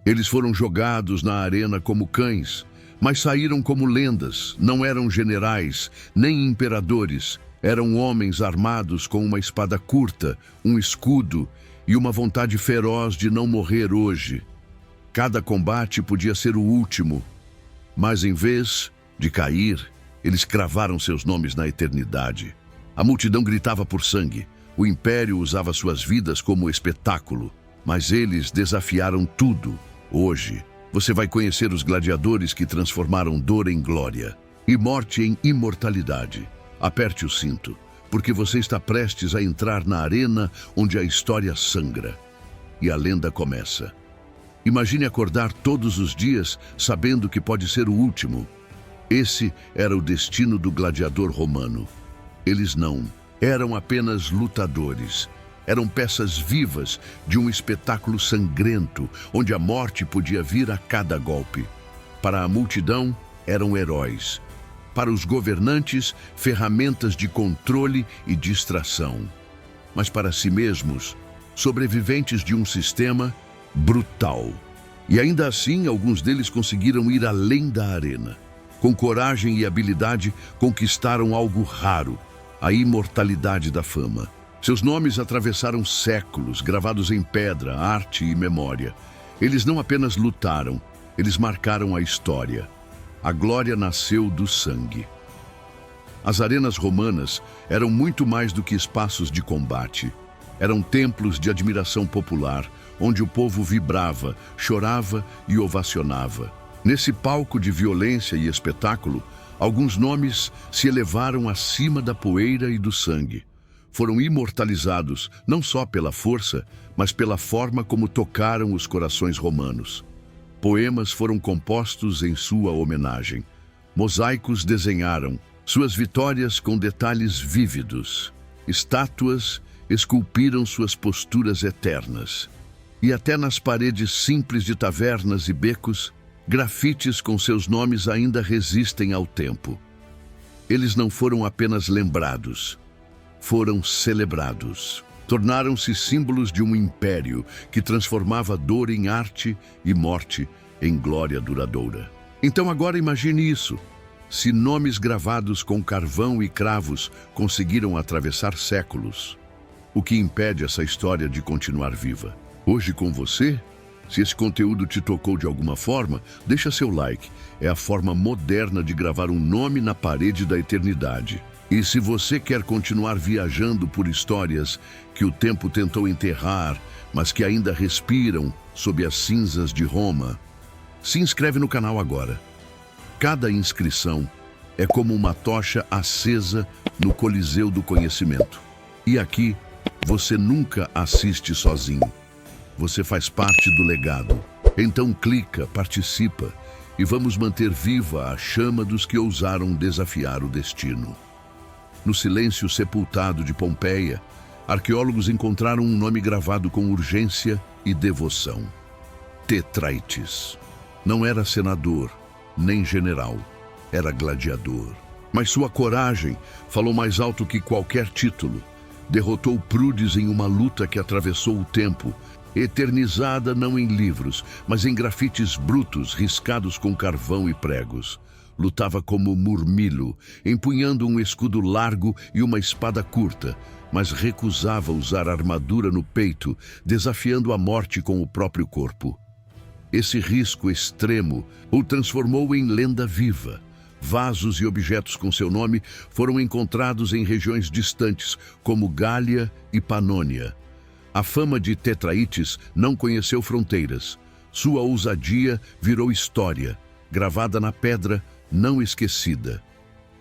Eles foram jogados na arena como cães, mas saíram como lendas. Não eram generais, nem imperadores. Eram homens armados com uma espada curta, um escudo e uma vontade feroz de não morrer hoje. Cada combate podia ser o último, mas em vez de cair, eles cravaram seus nomes na eternidade. A multidão gritava por sangue. O Império usava suas vidas como espetáculo, mas eles desafiaram tudo. Hoje, você vai conhecer os gladiadores que transformaram dor em glória e morte em imortalidade. Aperte o cinto, porque você está prestes a entrar na arena onde a história sangra e a lenda começa. Imagine acordar todos os dias sabendo que pode ser o último. Esse era o destino do gladiador romano. Eles não eram apenas lutadores. Eram peças vivas de um espetáculo sangrento, onde a morte podia vir a cada golpe. Para a multidão, eram heróis. Para os governantes, ferramentas de controle e distração. Mas para si mesmos, sobreviventes de um sistema brutal. E ainda assim, alguns deles conseguiram ir além da arena. Com coragem e habilidade, conquistaram algo raro, a imortalidade da fama. Seus nomes atravessaram séculos, gravados em pedra, arte e memória. Eles não apenas lutaram, eles marcaram a história. A glória nasceu do sangue. As arenas romanas eram muito mais do que espaços de combate. Eram templos de admiração popular, onde o povo vibrava, chorava e ovacionava. Nesse palco de violência e espetáculo, alguns nomes se elevaram acima da poeira e do sangue. Foram imortalizados não só pela força, mas pela forma como tocaram os corações romanos. Poemas foram compostos em sua homenagem. Mosaicos desenharam suas vitórias com detalhes vívidos. Estátuas esculpiram suas posturas eternas. E até nas paredes simples de tavernas e becos, grafites com seus nomes ainda resistem ao tempo. Eles não foram apenas lembrados, foram celebrados. Tornaram-se símbolos de um império que transformava dor em arte e morte em glória duradoura. Então agora imagine isso. Se nomes gravados com carvão e cravos conseguiram atravessar séculos, o que impede essa história de continuar viva? Hoje com você, se esse conteúdo te tocou de alguma forma, deixa seu like. É a forma moderna de gravar um nome na parede da eternidade. E se você quer continuar viajando por histórias que o tempo tentou enterrar, mas que ainda respiram sob as cinzas de Roma, se inscreve no canal agora. Cada inscrição é como uma tocha acesa no Coliseu do Conhecimento. E aqui, você nunca assiste sozinho. Você faz parte do legado. Então clica, participa e vamos manter viva a chama dos que ousaram desafiar o destino. No silêncio sepultado de Pompeia, arqueólogos encontraram um nome gravado com urgência e devoção. Tetraites. Não era senador, nem general. Era gladiador. Mas sua coragem falou mais alto que qualquer título. Derrotou Prudes em uma luta que atravessou o tempo, eternizada não em livros, mas em grafites brutos riscados com carvão e pregos. Lutava como Murmilo, empunhando um escudo largo e uma espada curta, mas recusava usar armadura no peito, desafiando a morte com o próprio corpo. Esse risco extremo o transformou em lenda viva. Vasos e objetos com seu nome foram encontrados em regiões distantes, como Gália e Panônia. A fama de Tetraites não conheceu fronteiras. Sua ousadia virou história, gravada na pedra, não esquecida.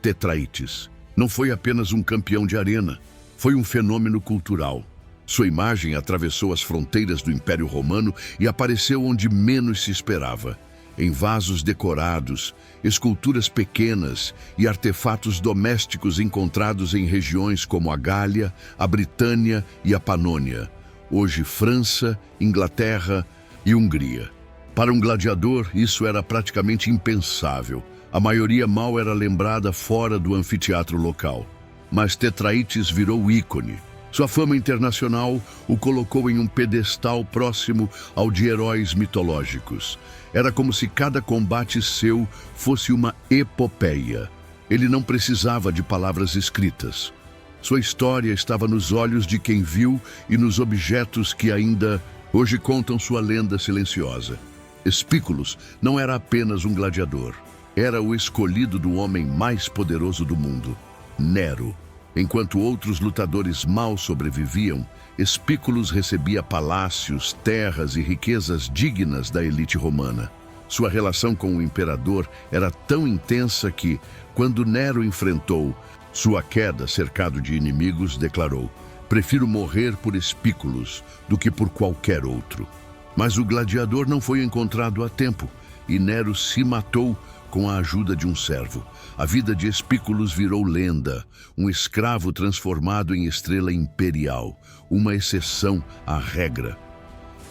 Tetraites não foi apenas um campeão de arena, foi um fenômeno cultural. Sua imagem atravessou as fronteiras do Império Romano e apareceu onde menos se esperava. Em vasos decorados, esculturas pequenas e artefatos domésticos encontrados em regiões como a Gália, a Britânia e a Panônia, hoje França, Inglaterra e Hungria. Para um gladiador, isso era praticamente impensável. A maioria mal era lembrada fora do anfiteatro local. Mas Tetraites virou ícone. Sua fama internacional o colocou em um pedestal próximo ao de heróis mitológicos. Era como se cada combate seu fosse uma epopeia. Ele não precisava de palavras escritas. Sua história estava nos olhos de quem viu e nos objetos que ainda hoje contam sua lenda silenciosa. Espículos não era apenas um gladiador. Era o escolhido do homem mais poderoso do mundo, Nero. Enquanto outros lutadores mal sobreviviam, Espículos recebia palácios, terras e riquezas dignas da elite romana. Sua relação com o imperador era tão intensa que, quando Nero enfrentou sua queda cercado de inimigos, declarou: "Prefiro morrer por Espículos do que por qualquer outro." Mas o gladiador não foi encontrado a tempo e Nero se matou com a ajuda de um servo. A vida de Espículos virou lenda, um escravo transformado em estrela imperial, uma exceção à regra.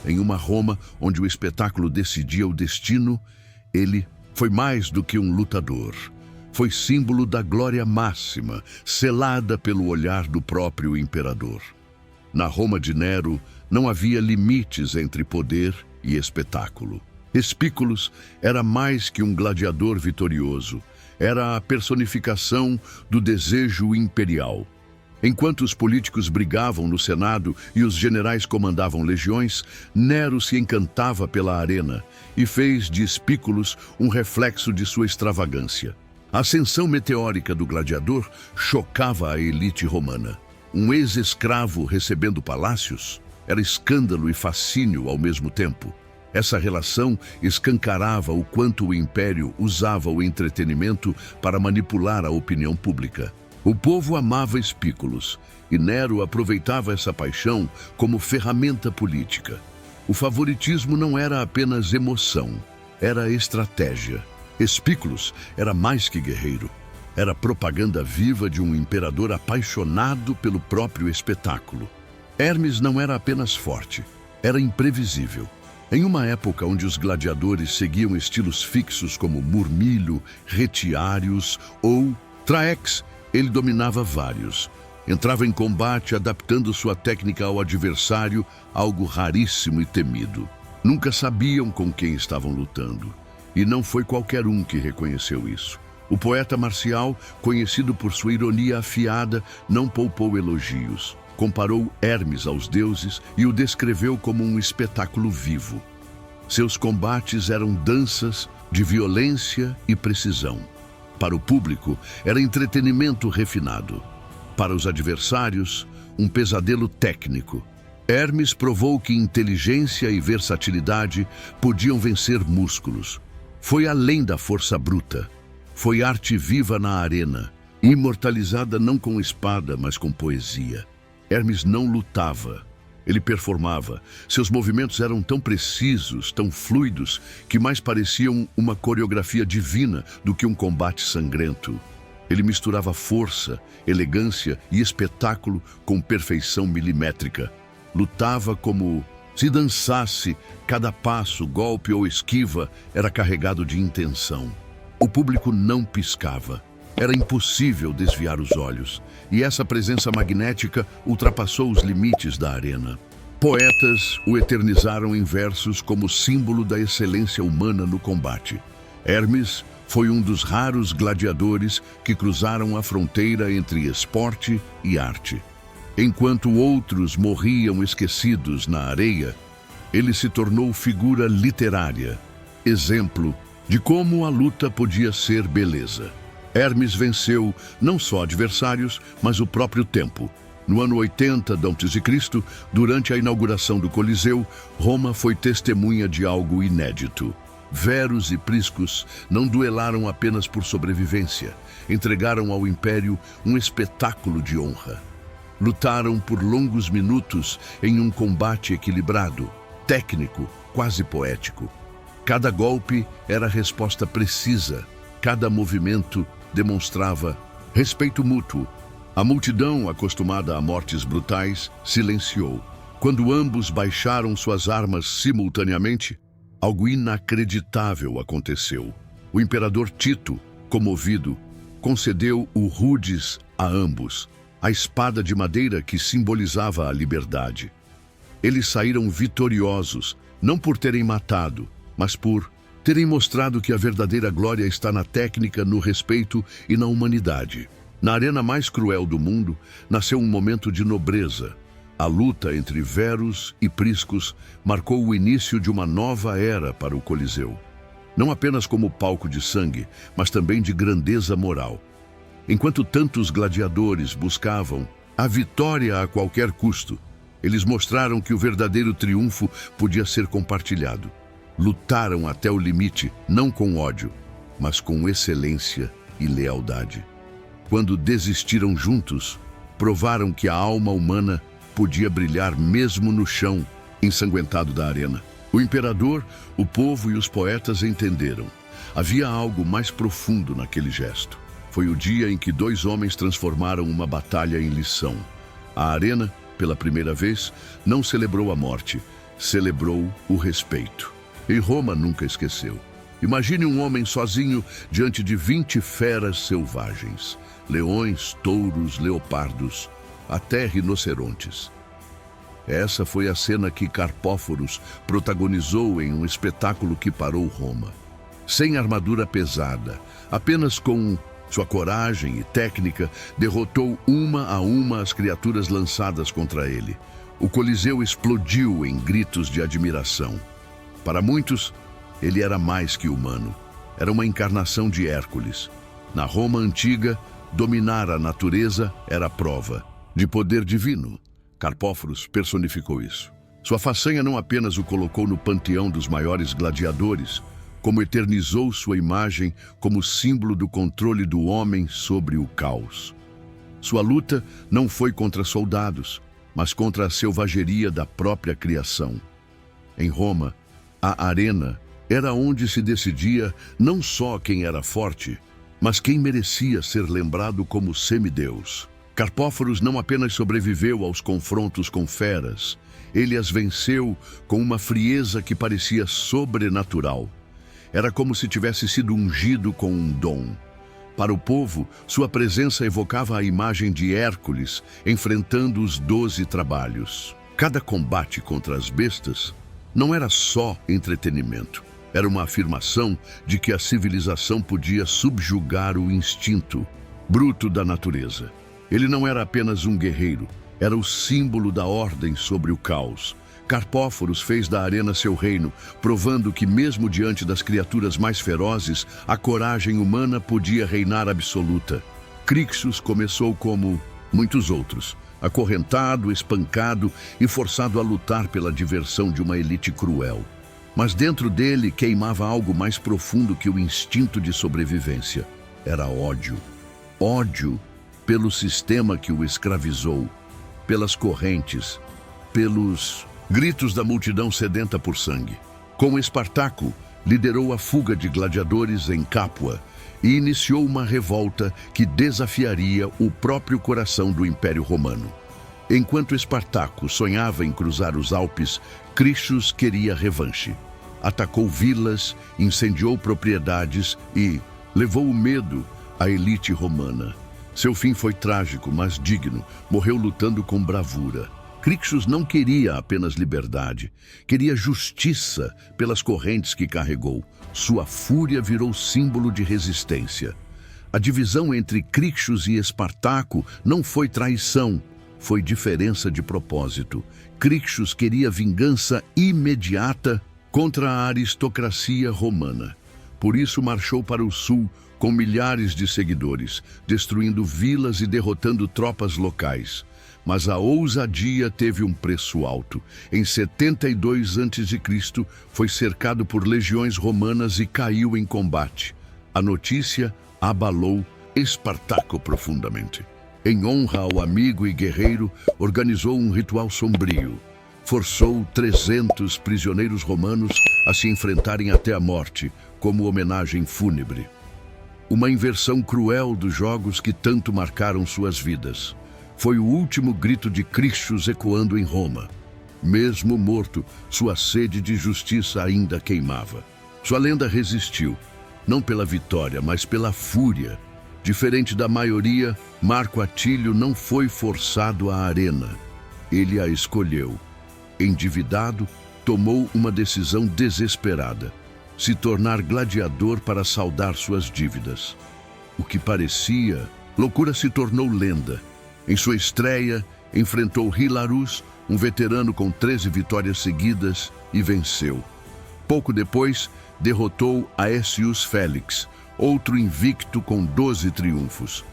Em uma Roma onde o espetáculo decidia o destino, ele foi mais do que um lutador. Foi símbolo da glória máxima, selada pelo olhar do próprio imperador. Na Roma de Nero, não havia limites entre poder e espetáculo. Espículos era mais que um gladiador vitorioso. Era a personificação do desejo imperial. Enquanto os políticos brigavam no Senado e os generais comandavam legiões, Nero se encantava pela arena e fez de Espículos um reflexo de sua extravagância. A ascensão meteórica do gladiador chocava a elite romana. Um ex-escravo recebendo palácios era escândalo e fascínio ao mesmo tempo. Essa relação escancarava o quanto o império usava o entretenimento para manipular a opinião pública. O povo amava Espículos e Nero aproveitava essa paixão como ferramenta política. O favoritismo não era apenas emoção, era estratégia. Espículos era mais que guerreiro. Era propaganda viva de um imperador apaixonado pelo próprio espetáculo. Hermes não era apenas forte, era imprevisível. Em uma época onde os gladiadores seguiam estilos fixos como Murmilho, Retiários ou Traex, ele dominava vários. Entrava em combate adaptando sua técnica ao adversário, algo raríssimo e temido. Nunca sabiam com quem estavam lutando. E não foi qualquer um que reconheceu isso. O poeta marcial, conhecido por sua ironia afiada, não poupou elogios. Comparou Hermes aos deuses e o descreveu como um espetáculo vivo. Seus combates eram danças de violência e precisão. Para o público, era entretenimento refinado. Para os adversários, um pesadelo técnico. Hermes provou que inteligência e versatilidade podiam vencer músculos. Foi além da força bruta. Foi arte viva na arena, imortalizada não com espada, mas com poesia. Hermes não lutava, ele performava. Seus movimentos eram tão precisos, tão fluidos, que mais pareciam uma coreografia divina do que um combate sangrento. Ele misturava força, elegância e espetáculo com perfeição milimétrica. Lutava como se dançasse, cada passo, golpe ou esquiva era carregado de intenção. O público não piscava. Era impossível desviar os olhos, e essa presença magnética ultrapassou os limites da arena. Poetas o eternizaram em versos como símbolo da excelência humana no combate. Hermes foi um dos raros gladiadores que cruzaram a fronteira entre esporte e arte. Enquanto outros morriam esquecidos na areia, ele se tornou figura literária, exemplo de como a luta podia ser beleza. Hermes venceu não só adversários, mas o próprio tempo. No ano 80 d.C., durante a inauguração do Coliseu, Roma foi testemunha de algo inédito. Verus e Priscus não duelaram apenas por sobrevivência, entregaram ao império um espetáculo de honra. Lutaram por longos minutos em um combate equilibrado, técnico, quase poético. Cada golpe era resposta precisa, cada movimento demonstrava respeito mútuo. A multidão, acostumada a mortes brutais, silenciou. Quando ambos baixaram suas armas simultaneamente, algo inacreditável aconteceu. O imperador Tito, comovido, concedeu o Rudis a ambos. a espada de madeira que simbolizava a liberdade. Eles saíram vitoriosos, não por terem matado, mas por terem mostrado que a verdadeira glória está na técnica, no respeito e na humanidade. Na arena mais cruel do mundo, nasceu um momento de nobreza. A luta entre Verus e Priscus marcou o início de uma nova era para o Coliseu. Não apenas como palco de sangue, mas também de grandeza moral. Enquanto tantos gladiadores buscavam a vitória a qualquer custo, eles mostraram que o verdadeiro triunfo podia ser compartilhado. Lutaram até o limite, não com ódio, mas com excelência e lealdade. Quando desistiram juntos, provaram que a alma humana podia brilhar mesmo no chão ensanguentado da arena. O imperador, o povo e os poetas entenderam. Havia algo mais profundo naquele gesto. Foi o dia em que dois homens transformaram uma batalha em lição. A arena, pela primeira vez, não celebrou a morte, celebrou o respeito. E Roma nunca esqueceu. Imagine um homem sozinho diante de 20 feras selvagens. Leões, touros, leopardos, até rinocerontes. Essa foi a cena que Carpóforos protagonizou em um espetáculo que parou Roma. Sem armadura pesada, apenas com sua coragem e técnica, derrotou uma a uma as criaturas lançadas contra ele. O Coliseu explodiu em gritos de admiração. Para muitos, ele era mais que humano. Era uma encarnação de Hércules. Na Roma antiga, dominar a natureza era prova de poder divino. Carpóforos personificou isso. Sua façanha não apenas o colocou no panteão dos maiores gladiadores, como eternizou sua imagem como símbolo do controle do homem sobre o caos. Sua luta não foi contra soldados, mas contra a selvageria da própria criação. Em Roma, a arena era onde se decidia não só quem era forte, mas quem merecia ser lembrado como semideus. Carpóforos não apenas sobreviveu aos confrontos com feras, ele as venceu com uma frieza que parecia sobrenatural. Era como se tivesse sido ungido com um dom. Para o povo, sua presença evocava a imagem de Hércules enfrentando os 12 trabalhos. Cada combate contra as bestas não era só entretenimento. Era uma afirmação de que a civilização podia subjugar o instinto bruto da natureza. Ele não era apenas um guerreiro, era o símbolo da ordem sobre o caos. Carpóforos fez da arena seu reino, provando que mesmo diante das criaturas mais ferozes, a coragem humana podia reinar absoluta. Crixus começou como muitos outros, acorrentado, espancado e forçado a lutar pela diversão de uma elite cruel. Mas dentro dele queimava algo mais profundo que o instinto de sobrevivência. Era ódio. Ódio pelo sistema que o escravizou, pelas correntes, pelos gritos da multidão sedenta por sangue. Com Espartaco, liderou a fuga de gladiadores em Capua e iniciou uma revolta que desafiaria o próprio coração do Império Romano. Enquanto Espartaco sonhava em cruzar os Alpes, Crixus queria revanche. Atacou vilas, incendiou propriedades e levou o medo à elite romana. Seu fim foi trágico, mas digno. Morreu lutando com bravura. Crixus não queria apenas liberdade, queria justiça pelas correntes que carregou. Sua fúria virou símbolo de resistência. A divisão entre Crixus e Espartaco não foi traição, foi diferença de propósito. Crixus queria vingança imediata contra a aristocracia romana. Por isso marchou para o sul com milhares de seguidores, destruindo vilas e derrotando tropas locais. Mas a ousadia teve um preço alto. Em 72 a.C., foi cercado por legiões romanas e caiu em combate. A notícia abalou Espartaco profundamente. Em honra ao amigo e guerreiro, organizou um ritual sombrio. Forçou 300 prisioneiros romanos a se enfrentarem até a morte, como homenagem fúnebre. Uma inversão cruel dos jogos que tanto marcaram suas vidas. Foi o último grito de Crixus ecoando em Roma. Mesmo morto, sua sede de justiça ainda queimava. Sua lenda resistiu, não pela vitória, mas pela fúria Diferente da maioria, Marco Atílio não foi forçado à arena. Ele a escolheu. Endividado, tomou uma decisão desesperada: se tornar gladiador para saldar suas dívidas. O que parecia loucura se tornou lenda. Em sua estreia, enfrentou Hilarus, um veterano com 13 vitórias seguidas, e venceu. Pouco depois, derrotou Aécius Félix, outro invicto com 12 triunfos.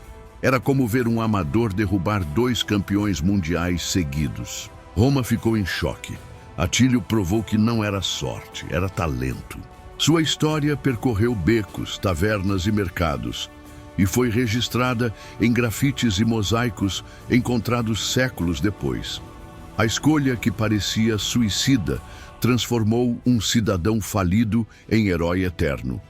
Era como ver um amador derrubar 2 campeões mundiais seguidos. Roma ficou em choque. Atílio provou que não era sorte, era talento. Sua história percorreu becos, tavernas e mercados, e foi registrada em grafites e mosaicos encontrados séculos depois. A escolha que parecia suicida transformou um cidadão falido em herói eterno.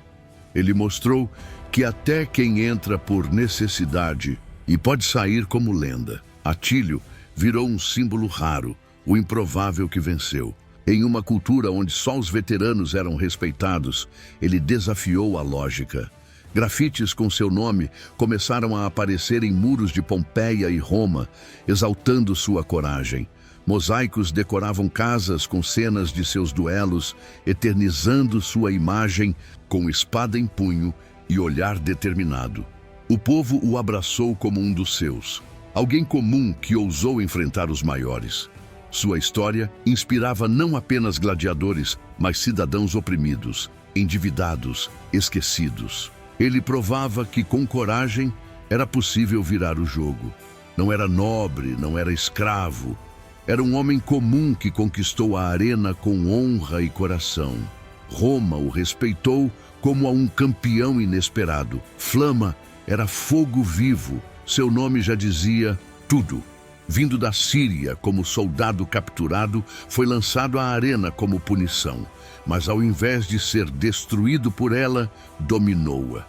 Ele mostrou que até quem entra por necessidade e pode sair como lenda. Atílio virou um símbolo raro, o improvável que venceu. Em uma cultura onde só os veteranos eram respeitados, ele desafiou a lógica. Grafites com seu nome começaram a aparecer em muros de Pompeia e Roma, exaltando sua coragem. Mosaicos decoravam casas com cenas de seus duelos, eternizando sua imagem com espada em punho e olhar determinado. O povo o abraçou como um dos seus, alguém comum que ousou enfrentar os maiores. Sua história inspirava não apenas gladiadores, mas cidadãos oprimidos, endividados, esquecidos. Ele provava que com coragem era possível virar o jogo. Não era nobre, não era escravo. Era um homem comum que conquistou a arena com honra e coração. Roma o respeitou como a um campeão inesperado. Flama era fogo vivo. Seu nome já dizia tudo. Vindo da Síria como soldado capturado, foi lançado à arena como punição. Mas ao invés de ser destruído por ela, dominou-a.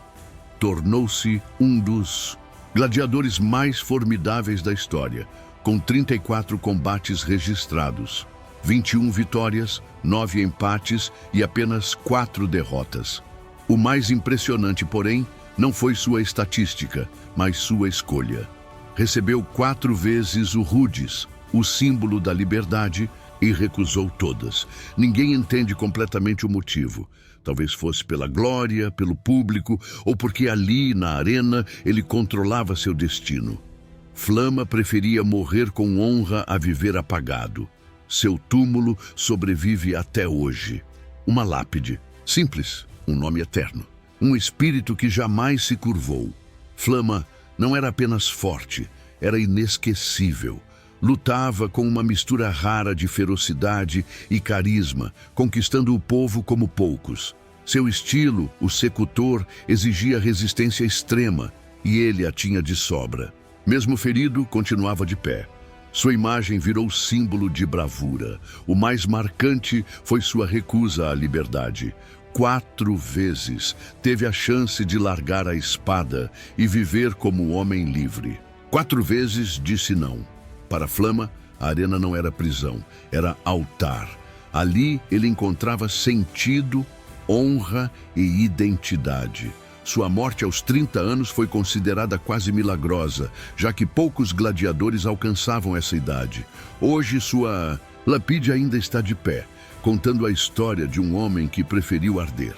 Tornou-se um dos gladiadores mais formidáveis da história, com 34 combates registrados, 21 vitórias, 9 empates e apenas 4 derrotas. O mais impressionante, porém, não foi sua estatística, mas sua escolha. Recebeu 4 vezes o Rudis, o símbolo da liberdade, e recusou todas. Ninguém entende completamente o motivo. Talvez fosse pela glória, pelo público, ou porque ali, na arena, ele controlava seu destino. Flama preferia morrer com honra a viver apagado. Seu túmulo sobrevive até hoje. Uma lápide, simples, um nome eterno. Um espírito que jamais se curvou. Flama não era apenas forte, era inesquecível. Lutava com uma mistura rara de ferocidade e carisma, conquistando o povo como poucos. Seu estilo, o secutor, exigia resistência extrema, e ele a tinha de sobra. Mesmo ferido, continuava de pé. Sua imagem virou símbolo de bravura. O mais marcante foi sua recusa à liberdade. 4 vezes teve a chance de largar a espada e viver como homem livre. 4 vezes disse não. Para Flama, a arena não era prisão, era altar. Ali ele encontrava sentido, honra e identidade. Sua morte aos 30 anos foi considerada quase milagrosa, já que poucos gladiadores alcançavam essa idade. Hoje sua lapide ainda está de pé, contando a história de um homem que preferiu arder.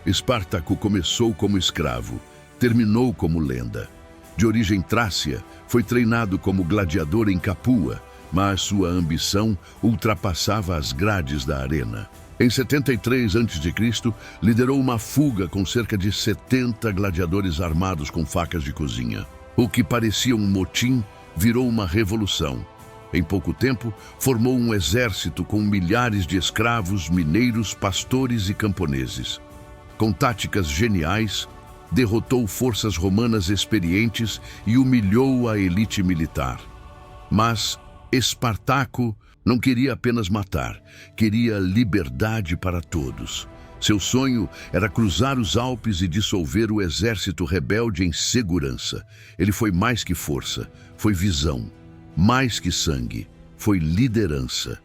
Espartaco começou como escravo, terminou como lenda. De origem trácia, foi treinado como gladiador em Capua, mas sua ambição ultrapassava as grades da arena. Em 73 a.C., liderou uma fuga com cerca de 70 gladiadores armados com facas de cozinha. O que parecia um motim virou uma revolução. Em pouco tempo, formou um exército com milhares de escravos, mineiros, pastores e camponeses. Com táticas geniais, derrotou forças romanas experientes e humilhou a elite militar. Mas Espartaco não queria apenas matar, queria liberdade para todos. Seu sonho era cruzar os Alpes e dissolver o exército rebelde em segurança. Ele foi mais que força, foi visão. Mais que sangue, foi liderança.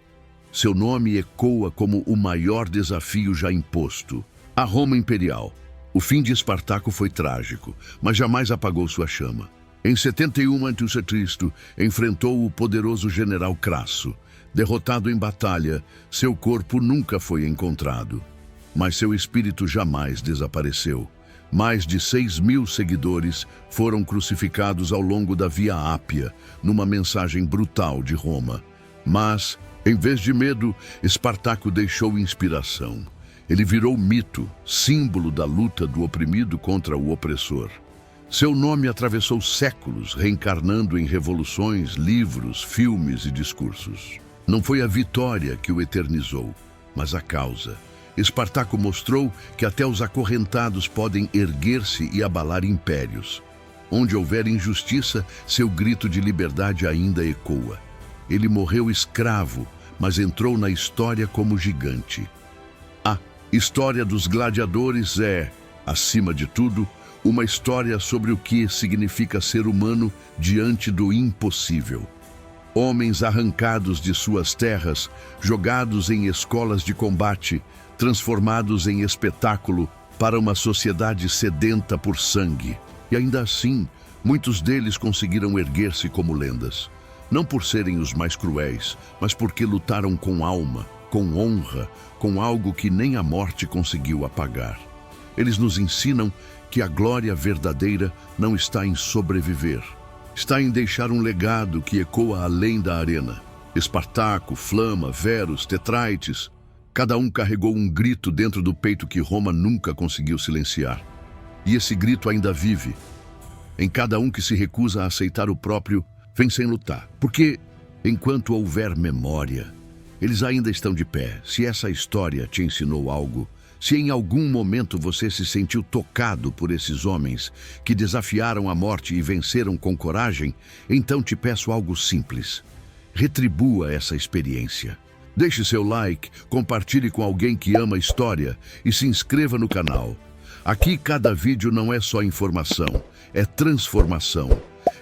Seu nome ecoa como o maior desafio já imposto. A Roma Imperial, O fim de Espartaco foi trágico, mas jamais apagou sua chama. Em 71 a.C., enfrentou o poderoso general Crasso. Derrotado em batalha, seu corpo nunca foi encontrado. Mas seu espírito jamais desapareceu. Mais de 6.000 seguidores foram crucificados ao longo da Via Ápia, numa mensagem brutal de Roma. Mas, em vez de medo, Espartaco deixou inspiração. Ele virou mito, símbolo da luta do oprimido contra o opressor. Seu nome atravessou séculos, reencarnando em revoluções, livros, filmes e discursos. Não foi a vitória que o eternizou, mas a causa. Espartaco mostrou que até os acorrentados podem erguer-se e abalar impérios. Onde houver injustiça, seu grito de liberdade ainda ecoa. Ele morreu escravo, mas entrou na história como gigante. A história dos gladiadores é, acima de tudo, uma história sobre o que significa ser humano diante do impossível. Homens arrancados de suas terras, jogados em escolas de combate, transformados em espetáculo para uma sociedade sedenta por sangue. E ainda assim, muitos deles conseguiram erguer-se como lendas. Não por serem os mais cruéis, mas porque lutaram com alma, com honra, com algo que nem a morte conseguiu apagar. Eles nos ensinam que a glória verdadeira não está em sobreviver. Está em deixar um legado que ecoa além da arena. Espartaco, Flama, Verus, Tetraites, cada um carregou um grito dentro do peito que Roma nunca conseguiu silenciar. E esse grito ainda vive. Em cada um que se recusa a aceitar o próprio, vem sem lutar. Porque, enquanto houver memória, eles ainda estão de pé. Se essa história te ensinou algo, se em algum momento você se sentiu tocado por esses homens que desafiaram a morte e venceram com coragem, então te peço algo simples. Retribua essa experiência. Deixe seu like, compartilhe com alguém que ama a história e se inscreva no canal. Aqui cada vídeo não é só informação, é transformação.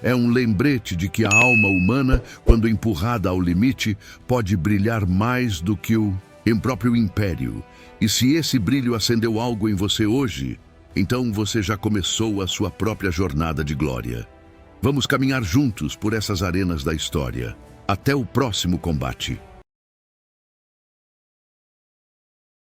É um lembrete de que a alma humana, quando empurrada ao limite, pode brilhar mais do que o próprio império. E se esse brilho acendeu algo em você hoje, então você já começou a sua própria jornada de glória. Vamos caminhar juntos por essas arenas da história. Até o próximo combate.